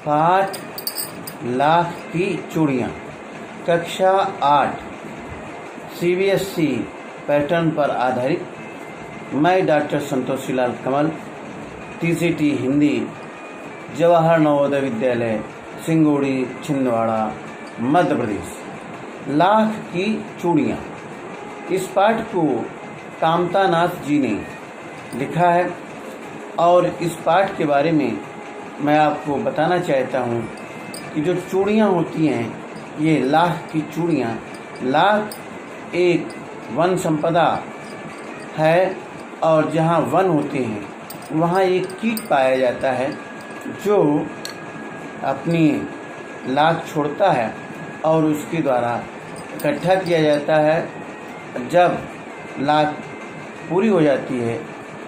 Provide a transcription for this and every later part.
पाठ लाख की चूड़ियाँ, कक्षा 8 CBSE पैटर्न पर आधारित। मैं डॉक्टर संतोषी लाल कमल, TCT हिंदी, जवाहर नवोदय विद्यालय, सिंगोड़ी, छिंदवाड़ा, मध्य प्रदेश। लाख की चूड़ियाँ, इस पाठ को कामता नाथ जी ने लिखा है और इस पाठ के बारे में मैं आपको बताना चाहता हूँ कि जो चूड़ियाँ होती हैं, ये लाख की चूड़ियाँ, लाख एक वन संपदा है और जहाँ वन होते हैं वहाँ एक कीट पाया जाता है जो अपनी लाख छोड़ता है और उसके द्वारा इकट्ठा किया जाता है। जब लाख पूरी हो जाती है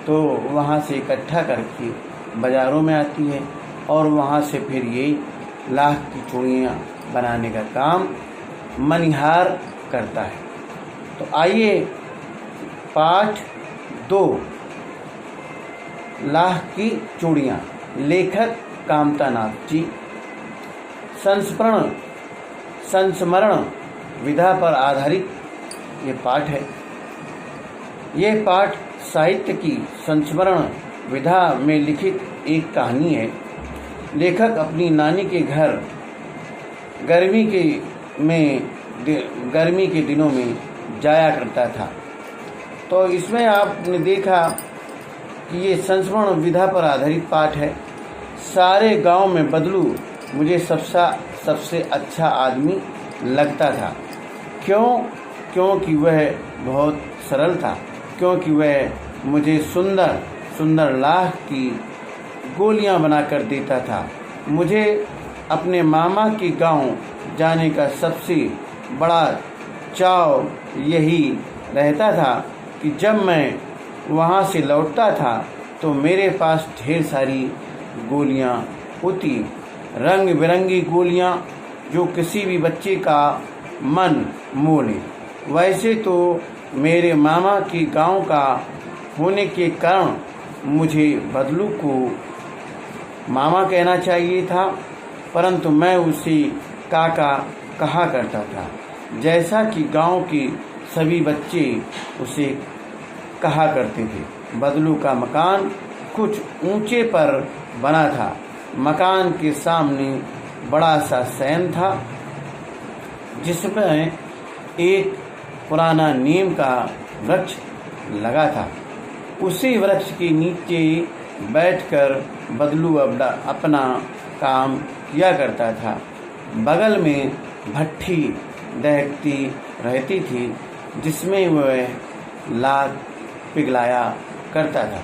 तो वहाँ से इकट्ठा करके बाज़ारों में आती है और वहाँ से फिर ये लाख की चूड़ियाँ बनाने का काम मनिहार करता है। तो आइए पाठ 2, लाख की चूड़ियाँ, लेखक कामता नाथ जी। संस्मरण विधा पर आधारित ये पाठ है। यह पाठ साहित्य की संस्मरण विधा में लिखित एक कहानी है। लेखक अपनी नानी के घर गर्मी के दिनों में जाया करता था। तो इसमें आपने देखा कि ये संस्मरण विधा पर आधारित पाठ है। सारे गांव में बदलू मुझे सबसे अच्छा आदमी लगता था। क्योंकि वह बहुत सरल था, क्योंकि वह मुझे सुंदर सुंदर लाख की गोलियां बनाकर देता था। मुझे अपने मामा के गांव जाने का सबसे बड़ा चाव यही रहता था कि जब मैं वहां से लौटता था तो मेरे पास ढेर सारी गोलियां होती, रंग बिरंगी गोलियां जो किसी भी बच्चे का मन मोह ले। वैसे तो मेरे मामा के गांव का होने के कारण मुझे बदलू को मामा कहना चाहिए था, परंतु मैं उसे काका कहा करता था, जैसा कि गांव के सभी बच्चे उसे कहा करते थे। बदलू का मकान कुछ ऊंचे पर बना था। मकान के सामने बड़ा सा सैन था जिसमें एक पुराना नीम का वृक्ष लगा था। उसी वृक्ष के नीचे बैठकर बदलू अपना काम किया करता था। बगल में भट्ठी दहकती रहती थी जिसमें वह लाख पिघलाया करता था।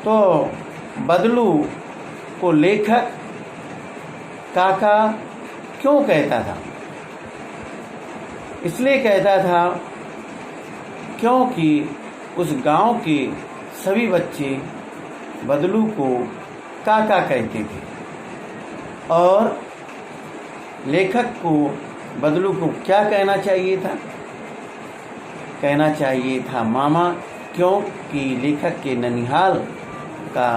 तो बदलू को लेखक काका क्यों कहता था? इसलिए कहता था क्योंकि उस गांव के सभी बच्चे बदलू को काका कहते थे और लेखक को बदलू को क्या कहना चाहिए था? कहना चाहिए था मामा, क्योंकि लेखक के ननिहाल का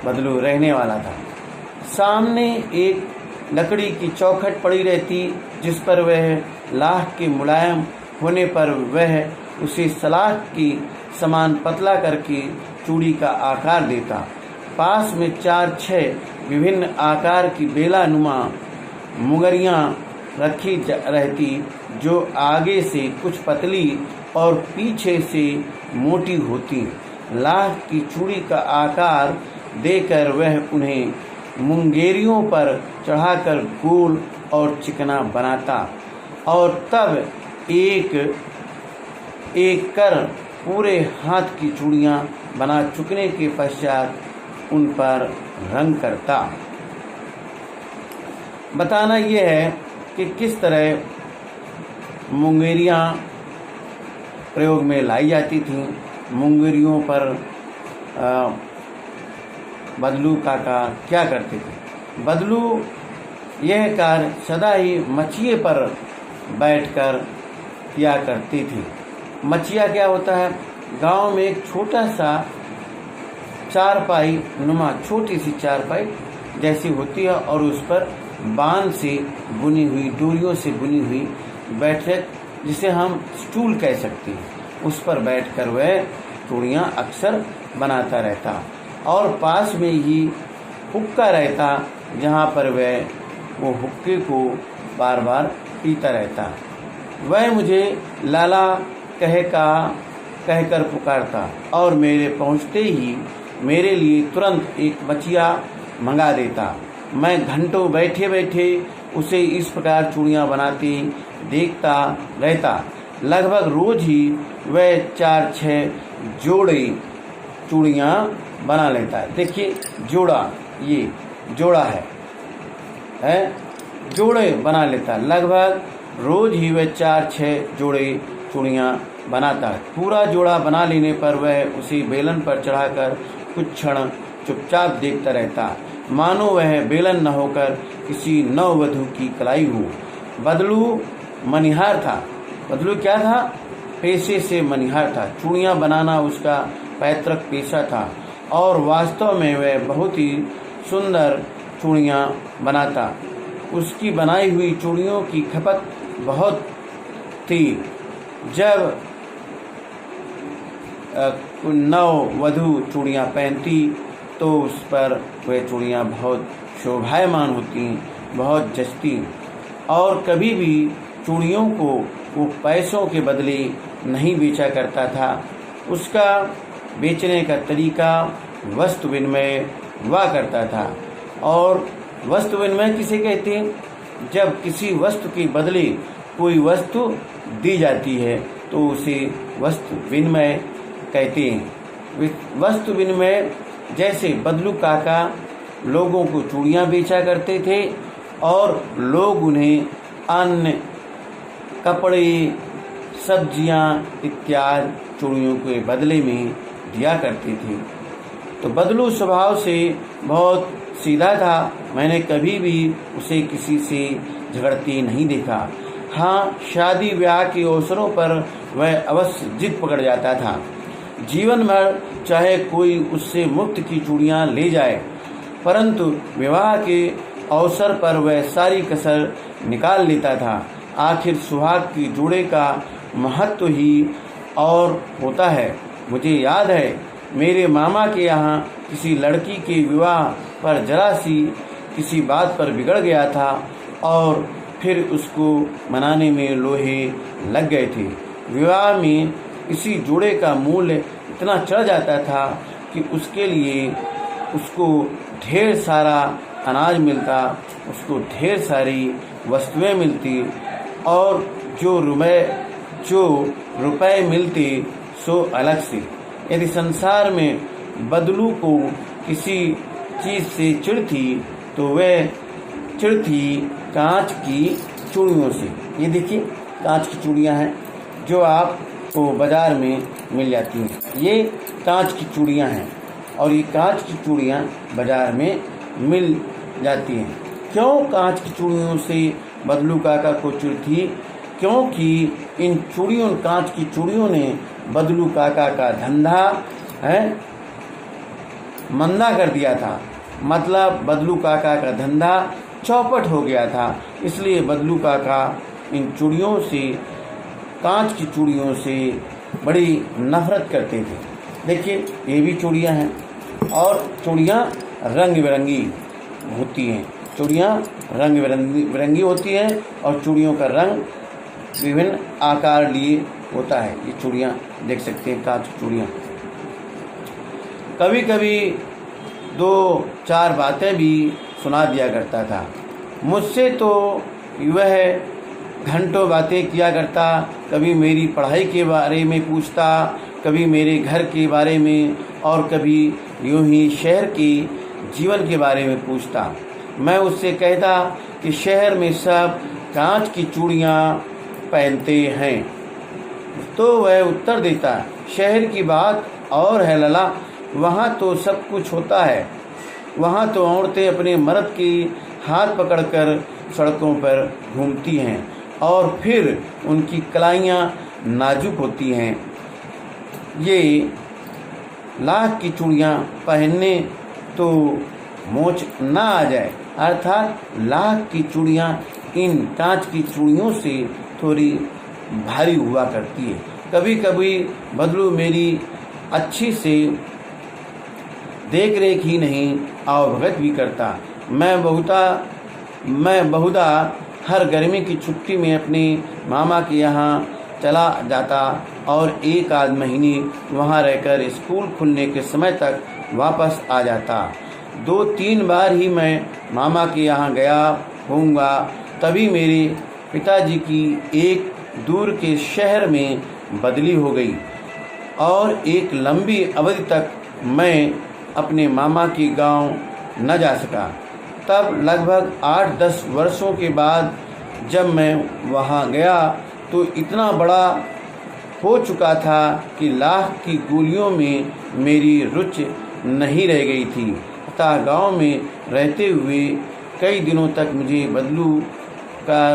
बदलू रहने वाला था। सामने एक लकड़ी की चौखट पड़ी रहती जिस पर वह लाख के मुलायम होने पर वह उसे सलाख की समान पतला करके चूड़ी का आकार देता। पास में 4-6 विभिन्न आकार की बेलानुमा मुंगरियां रखी रहती जो आगे से कुछ पतली और पीछे से मोटी होती। लाख की चूड़ी का आकार देकर वह उन्हें मुंगेरियों पर चढ़ाकर गोल और चिकना बनाता और तब एक एक कर पूरे हाथ की चूड़ियां बना चुकने के पश्चात उन पर रंग करता। बताना यह है कि किस तरह मुंगेरियां प्रयोग में लाई जाती थीं। मुंगेरियों पर बदलू काका क्या करते थे? बदलू यह कार्य सदा ही मचिए पर बैठकर किया करती थी। मचिया क्या होता है? गांव में एक छोटा सा चारपाई नुमा छोटी सी चारपाई जैसी होती है और उस पर बांध से बुनी हुई, डोरियों से बुनी हुई बैठक, जिसे हम स्टूल कह सकते हैं, उस पर बैठकर वह चूड़ियाँ अक्सर बनाता रहता। और पास में ही हुक्का रहता, जहाँ पर वह वो हुक्के को बार बार पीता रहता। वह मुझे लाला कहकर पुकारता और मेरे पहुँचते ही मेरे लिए तुरंत एक बचिया मंगा देता। मैं घंटों बैठे बैठे उसे इस प्रकार चूड़ियाँ बनाते देखता रहता। लगभग रोज ही वह 4-6 जोड़े चूड़ियाँ बना लेता है। देखिए जोड़ा, ये जोड़ा है जोड़े बना लेता। लगभग रोज ही वह 4-6 जोड़े चूड़ियाँ बनाता है। पूरा जोड़ा बना लेने पर वह उसे बेलन पर चढ़ाकर कुछ क्षण चुपचाप देखता रहता, मानो वह बेलन न होकर किसी नववधू की कलाई हो। बदलू मनिहार था। बदलू क्या था? पेशे से मनिहार था। चूड़ियाँ बनाना उसका पैतृक पेशा था और वास्तव में वह बहुत ही सुंदर चूड़ियाँ बनाता। उसकी बनाई हुई चूड़ियों की खपत बहुत थी। जब नववधू चूड़ियाँ पहनती तो उस पर वह चूड़ियाँ बहुत शोभायमान होती, बहुत जचती। और कभी भी चूड़ियों को वो पैसों के बदले नहीं बेचा करता था। उसका बेचने का तरीका वस्तु विनिमय हुआ करता था। और वस्तु विनिमय किसे कहते हैं? जब किसी वस्तु के बदले कोई वस्तु दी जाती है तो उसे वस्तु विनिमय कहते हैं। वस्तु विनिमय जैसे बदलू काका लोगों को चूड़ियाँ बेचा करते थे और लोग उन्हें अन्य कपड़े, सब्जियाँ इत्यादि चूड़ियों के बदले में दिया करते थे। तो बदलू स्वभाव से बहुत सीधा था। मैंने कभी भी उसे किसी से झगड़ते नहीं देखा। हाँ, शादी ब्याह के अवसरों पर वह अवश्य जिद पकड़ जाता था। जीवन भर चाहे कोई उससे मुफ्त की चूड़ियाँ ले जाए, परंतु विवाह के अवसर पर वह सारी कसर निकाल लेता था। आखिर सुहाग की जोड़े का महत्व ही और होता है। मुझे याद है मेरे मामा के यहाँ किसी लड़की के विवाह पर जरा सी किसी बात पर बिगड़ गया था और फिर उसको मनाने में लोहे लग गए थे। विवाह में इसी जोड़े का मूल्य इतना चढ़ जाता था कि उसके लिए उसको ढेर सारा अनाज मिलता, उसको ढेर सारी वस्तुएं मिलती और जो रुपए मिलते सो अलग से। यदि संसार में बदलू को किसी चीज़ से चिढ़ थी तो वह चिढ़ थी कांच की चूड़ियों से। ये देखिए कांच की चूड़ियाँ हैं जो आपको बाज़ार में मिल जाती हैं। ये कांच की चूड़ियाँ हैं और ये कांच की चूड़ियाँ बाज़ार में मिल जाती हैं। क्यों कांच की चूड़ियों से बदलू काका को चिढ़ थी? क्योंकि इन चूड़ियों, कांच की चूड़ियों ने बदलू काका का धंधा मंदा कर दिया था। मतलब बदलू काका का धंधा चौपट हो गया था। इसलिए बदलू काका इन चूड़ियों से, कांच की चूड़ियों से बड़ी नफरत करते थे। देखिए ये भी चूड़ियाँ हैं और चूड़ियाँ रंग बिरंगी होती हैं। चूड़ियाँ रंग बिरंगी होती हैं और चूड़ियों का रंग विभिन्न आकार लिए होता है। ये चूड़ियाँ देख सकते हैं, कांच की चूड़ियाँ। कभी कभी 2-4 बातें भी सुना दिया करता था। मुझसे तो वह घंटों बातें किया करता। कभी मेरी पढ़ाई के बारे में पूछता, कभी मेरे घर के बारे में और कभी यूं ही शहर के जीवन के बारे में पूछता। मैं उससे कहता कि शहर में सब कांच की चूड़ियाँ पहनते हैं। तो वह उत्तर देता, शहर की बात और है लला, वहाँ तो सब कुछ होता है। वहाँ तो औरतें अपने मर्द के हाथ पकड़कर सड़कों पर घूमती हैं और फिर उनकी कलाइयाँ नाजुक होती हैं। ये लाख की चूड़ियाँ पहनने तो मोच ना आ जाए, अर्थात लाख की चूड़ियाँ इन कांच की चूड़ियों से थोड़ी भारी हुआ करती है। कभी कभी बदलू मेरी अच्छी से देख रेख ही नहीं आवभगत भी करता। मैं बहुधा हर गर्मी की छुट्टी में अपने मामा के यहाँ चला जाता और एक आध महीने वहाँ रहकर स्कूल खुलने के समय तक वापस आ जाता। 2-3 बार ही मैं मामा के यहाँ गया होऊंगा। तभी मेरे पिताजी की एक दूर के शहर में बदली हो गई और एक लंबी अवधि तक मैं अपने मामा के गांव न जा सका। तब लगभग 8-10 वर्षों के बाद जब मैं वहां गया तो इतना बड़ा हो चुका था कि लाख की गोलियों में मेरी रुचि नहीं रह गई थी। अतः गांव में रहते हुए कई दिनों तक मुझे बदलू का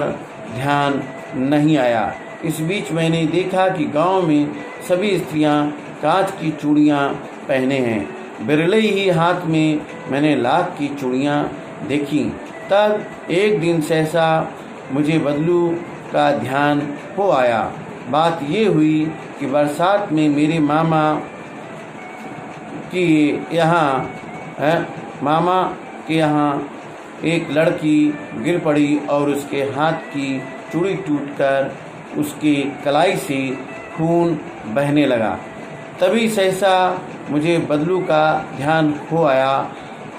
ध्यान नहीं आया। इस बीच मैंने देखा कि गांव में सभी स्त्रियां कांच की चूड़ियां पहने हैं। बिरले ही हाथ में मैंने लाख की चूड़ियां देखी। तब एक दिन सहसा मुझे बदलू का ध्यान हो आया। बात ये हुई कि बरसात में मेरे मामा के यहाँ एक लड़की गिर पड़ी और उसके हाथ की चूड़ी टूटकर उसके कलाई से खून बहने लगा। तभी सहसा मुझे बदलू का ध्यान हो आया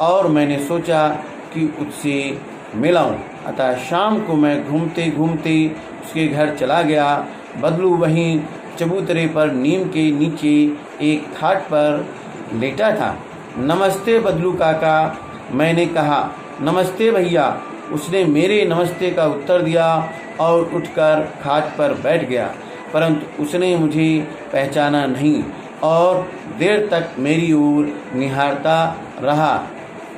और मैंने सोचा कि उससे मिलाऊं। अतः शाम को मैं घूमते घूमते उसके घर चला गया। बदलू वहीं चबूतरे पर नीम के नीचे एक खाट पर लेटा था। नमस्ते बदलू काका, मैंने कहा। नमस्ते भैया, उसने मेरे नमस्ते का उत्तर दिया और उठकर खाट पर बैठ गया, परंतु उसने मुझे पहचाना नहीं और देर तक मेरी ओर निहारता रहा।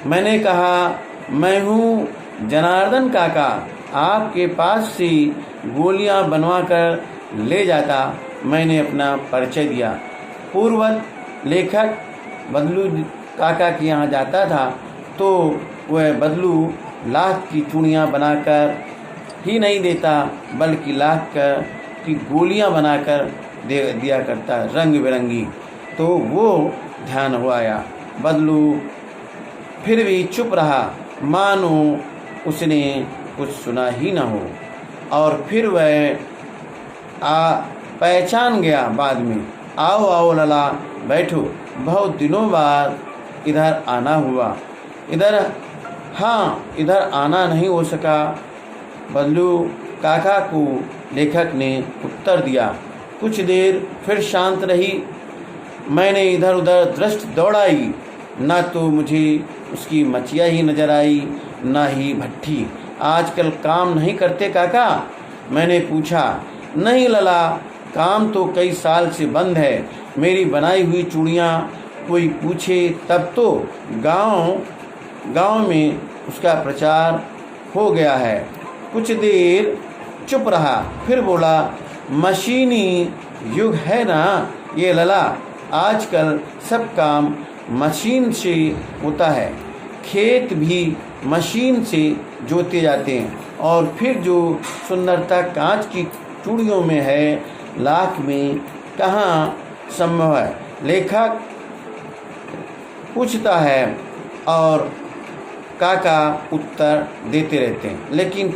मैंने कहा, मैं हूँ जनार्दन काका, आपके पास से गोलियां बनवा कर ले जाता। मैंने अपना परिचय दिया। पूर्ववत लेखक बदलू काका के यहाँ जाता था तो वह बदलू लाख की चूड़ियाँ बनाकर ही नहीं देता बल्कि लाख की गोलियाँ बनाकर दे दिया करता, रंग बिरंगी। तो वो ध्यान हो आया। बदलू फिर भी चुप रहा, मानो उसने कुछ सुना ही न हो। और फिर वह पहचान गया बाद में। आओ आओ लला, बैठो, बहुत दिनों बाद इधर आना हुआ। इधर आना नहीं हो सका, बदलू काका को लेखक ने उत्तर दिया। कुछ देर फिर शांत रही। मैंने इधर उधर दृष्टि दौड़ाई, न तो मुझे उसकी मचिया ही नजर आई न ही भट्ठी। आजकल काम नहीं करते काका? मैंने पूछा। नहीं लला, काम तो कई साल से बंद है। मेरी बनाई हुई चूड़ियाँ कोई पूछे तब तो गांव में उसका प्रचार हो गया है। कुछ देर चुप रहा, फिर बोला, मशीनी युग है ना ये लला, आजकल सब काम मशीन से होता है। खेत भी मशीन से जोते जाते हैं और फिर जो सुंदरता कांच की चूड़ियों में है, लाख में कहाँ संभव है। लेखक पूछता है और काका उत्तर देते रहते हैं। लेकिन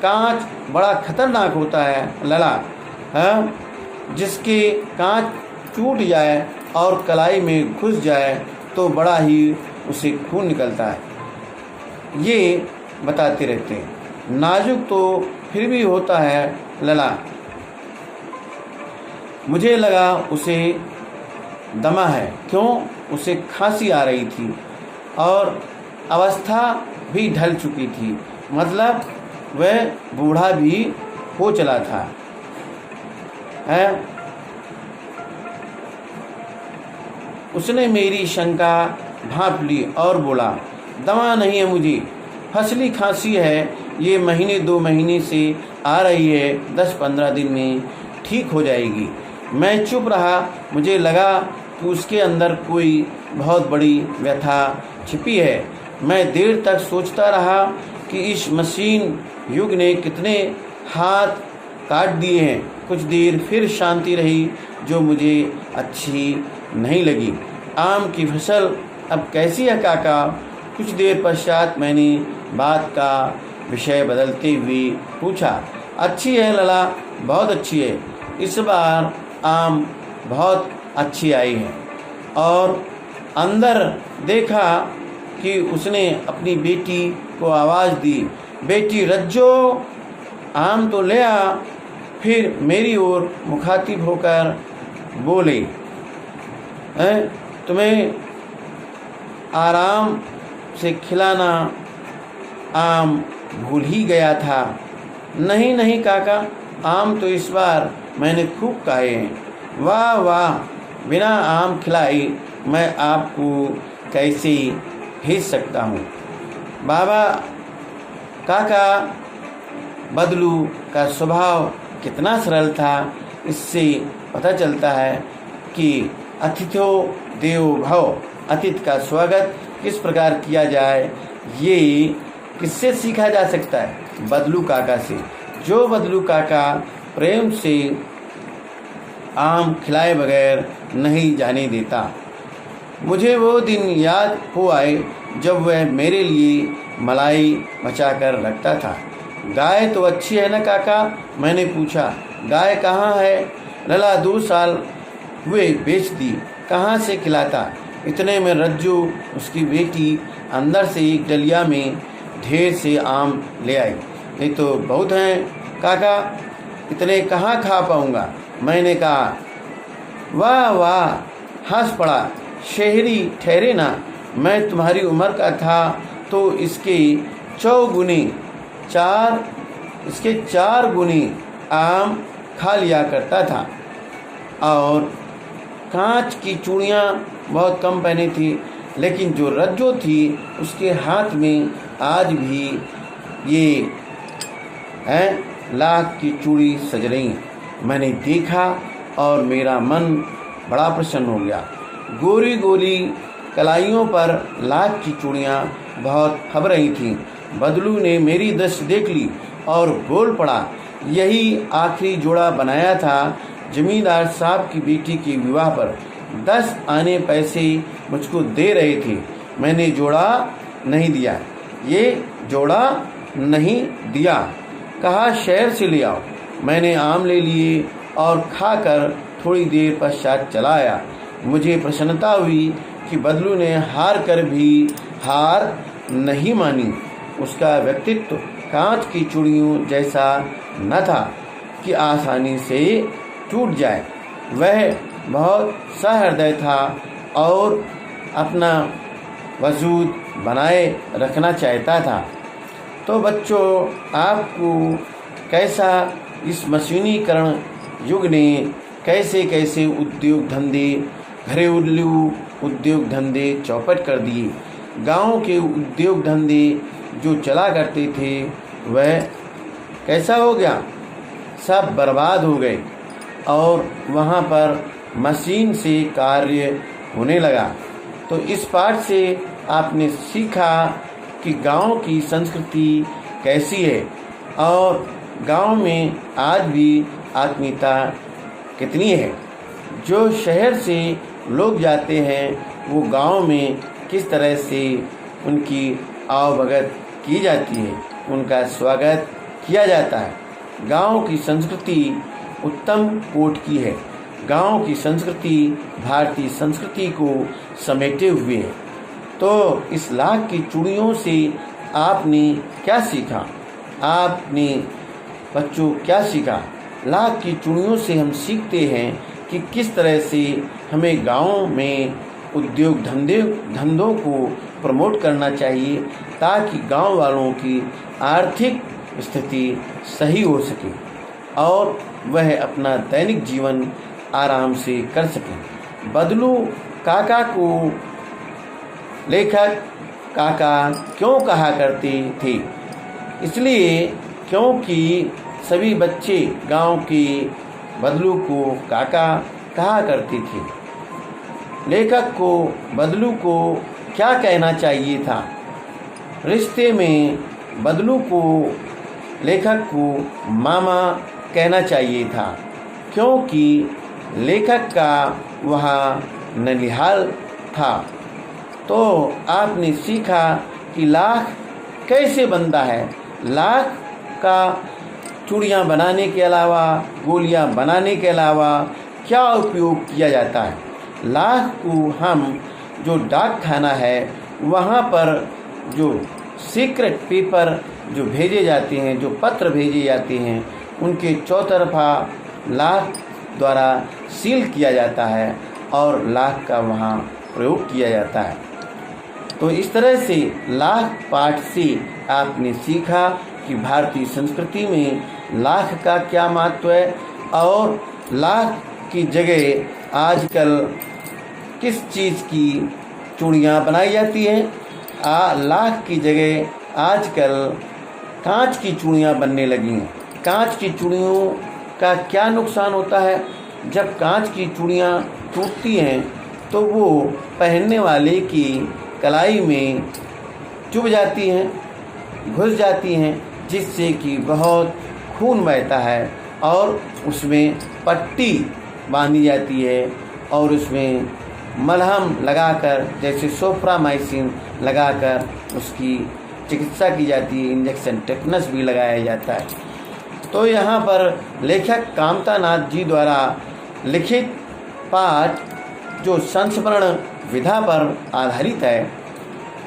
कांच बड़ा खतरनाक होता है लला, जिसके कांच टूट जाए और कलाई में घुस जाए तो बड़ा ही उसे खून निकलता है। ये बताते रहते हैं। नाजुक तो फिर भी होता है लला। मुझे लगा उसे दमा है। क्यों? उसे खांसी आ रही थी और अवस्था भी ढल चुकी थी, मतलब वह बूढ़ा भी हो चला था। उसने मेरी शंका भांप ली और बोला, दमा नहीं है मुझे, फसली खांसी है। ये महीने 2 महीने से आ रही है, 10-15 दिन में ठीक हो जाएगी। मैं चुप रहा। मुझे लगा कि उसके अंदर कोई बहुत बड़ी व्यथा छिपी है। मैं देर तक सोचता रहा कि इस मशीन युग ने कितने हाथ काट दिए हैं। कुछ देर फिर शांति रही जो मुझे अच्छी नहीं लगी। आम की फसल अब कैसी है काका? कुछ देर पश्चात मैंने बात का विषय बदलते हुए पूछा। अच्छी है लला, बहुत अच्छी है। इस बार आम बहुत अच्छी आई है। और अंदर देखा कि उसने अपनी बेटी को आवाज़ दी, बेटी रज्जो, आम तो ले आ। फिर मेरी ओर मुखातिब होकर बोले, तुम्हें आराम से खिलाना आम भूल ही गया था। नहीं नहीं काका, आम तो इस बार मैंने खूब खाए हैं। वाह वाह, बिना आम खिलाई मैं आपको कैसे भेज सकता हूँ। बाबा काका बदलू का स्वभाव कितना सरल था, इससे पता चलता है कि अतिथो देवो भव, अतिथि का स्वागत किस प्रकार किया जाए, ये किससे सीखा जा सकता है? बदलू काका से। जो बदलू काका प्रेम से आम खिलाए बगैर नहीं जाने देता। मुझे वो दिन याद हो आए जब वह मेरे लिए मलाई बचा कर रखता था। गाय तो अच्छी है ना काका? मैंने पूछा। गाय कहाँ है लला? 2 साल हुए बेच दी, कहाँ से खिलाता? इतने में रज्जू उसकी बेटी अंदर से एक डलिया में ढेर से आम ले आई। ये तो बहुत हैं काका, इतने कहाँ खा पाऊँगा? मैंने कहा। वाह वाह, हंस पड़ा। शहरी ठहरे ना, मैं तुम्हारी उम्र का था तो इसके 4 गुनी आम खा लिया करता था। और कांच की चूड़ियाँ बहुत कम पहनी थी, लेकिन जो रज्जो थी उसके हाथ में आज भी ये लाख की चूड़ी सज रही। मैंने देखा और मेरा मन बड़ा प्रसन्न हो गया। गोरी गोरी कलाइयों पर लाख की चूड़ियाँ बहुत फब रही थीं। बदलू ने मेरी दृष्टि देख ली और बोल पड़ा, यही आखिरी जोड़ा बनाया था जमींदार साहब की बेटी के विवाह पर। 10 आने पैसे मुझको दे रहे थे, मैंने जोड़ा नहीं दिया। ये जोड़ा नहीं दिया, कहा शहर से ले आओ। मैंने आम ले लिए और खाकर थोड़ी देर पश्चात चला आया। मुझे प्रसन्नता हुई कि बदलू ने हार कर भी हार नहीं मानी। उसका व्यक्तित्व कांच की चूड़ियों जैसा न था कि आसानी से टूट जाए। वह बहुत सहृदय था और अपना वजूद बनाए रखना चाहता था। तो बच्चों, आपको कैसा इस मशीनीकरण युग ने कैसे कैसे उद्योग धंधे, घरेलू उद्योग धंधे चौपट कर दिए। गांव के उद्योग धंधे जो चला करते थे वह कैसा हो गया? सब बर्बाद हो गए और वहाँ पर मशीन से कार्य होने लगा। तो इस पाठ से आपने सीखा कि गांव की संस्कृति कैसी है और गांव में आज भी आत्मीयता कितनी है। जो शहर से लोग जाते हैं वो गांव में किस तरह से उनकी आवभगत की जाती है, उनका स्वागत किया जाता है। गांव की संस्कृति उत्तम कोटि की है। गांव की संस्कृति भारतीय संस्कृति को समेटे हुए है। तो इस लाख की चूड़ियों से आपने क्या सीखा? आपने बच्चों क्या सीखा? लाख की चूड़ियों से हम सीखते हैं कि किस तरह से हमें गांव में उद्योग धंधों को प्रमोट करना चाहिए ताकि गांव वालों की आर्थिक स्थिति सही हो सके और वह अपना दैनिक जीवन आराम से कर सके। बदलू काका को लेखक काका क्यों कहा करते थे? इसलिए क्योंकि सभी बच्चे गांव के बदलू को काका कहा करते थे। लेखक को बदलू को क्या कहना चाहिए था? रिश्ते में बदलू को लेखक को मामा कहना चाहिए था, क्योंकि लेखक का वहाँ ननिहाल था। तो आपने सीखा कि लाख कैसे बनता है। लाख का चूड़ियाँ बनाने के अलावा, गोलियाँ बनाने के अलावा क्या उपयोग किया जाता है। लाख को हम जो डाक खाना है वहाँ पर जो सीक्रेट पेपर जो भेजे जाते हैं, जो पत्र भेजे जाते हैं, उनके चौतरफा लाख द्वारा सील किया जाता है और लाख का वहाँ प्रयोग किया जाता है। तो इस तरह से लाख पाठ से आपने सीखा कि भारतीय संस्कृति में लाख का क्या महत्व है और लाख की जगह आजकल किस चीज़ की चूड़ियाँ बनाई जाती हैं। लाख की जगह आजकल कांच की चूड़ियाँ बनने लगी हैं। कांच की चूड़ियों का क्या नुकसान होता है। जब कांच की चूड़ियाँ टूटती हैं तो वो पहनने वाले की कलाई में चुभ जाती हैं, घुस जाती हैं, जिससे कि बहुत खून बहता है और उसमें पट्टी बांधी जाती है और उसमें मलहम लगाकर, जैसे सोफ्रामाइसिन लगाकर उसकी चिकित्सा की जाती है। इंजेक्शन टेटनस भी लगाया जाता है। तो यहाँ पर लेखक कामतानाथ जी द्वारा लिखित पाठ जो संस्मरण विधा पर आधारित है,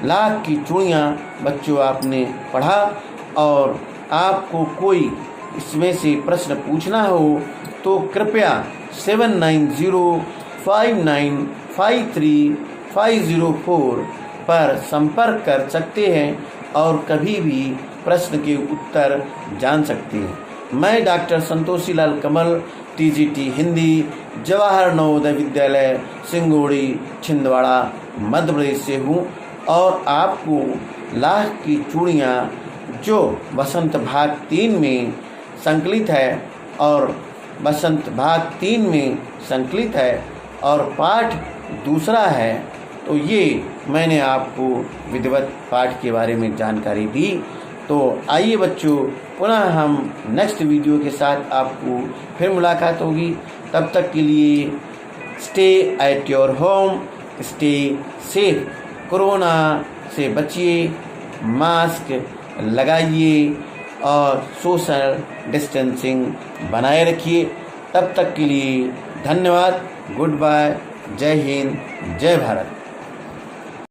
लाख की चूड़ियाँ, बच्चों आपने पढ़ा और आपको कोई इसमें से प्रश्न पूछना हो तो कृपया 7905953504 पर संपर्क कर सकते हैं और कभी भी प्रश्न के उत्तर जान सकते हैं। मैं डॉक्टर संतोषी लाल कमल, टीजीटी हिंदी, जवाहर नवोदय विद्यालय, सिंगोड़ी, छिंदवाड़ा, मध्य प्रदेश से हूँ और आपको लाख की चूड़ियाँ जो बसंत भाग 3 में संकलित है और बसंत भाग 3 में संकलित है और पाठ दूसरा है, तो ये मैंने आपको विधिवत पाठ के बारे में जानकारी दी। तो आइए बच्चों, पुनः हम नेक्स्ट वीडियो के साथ आपको फिर मुलाकात होगी। तब तक के लिए stay at your home, stay safe, corona से बचिए, मास्क लगाइए और सोशल डिस्टेंसिंग बनाए रखिए। तब तक के लिए धन्यवाद। Goodbye. जय हिंद, जय भारत।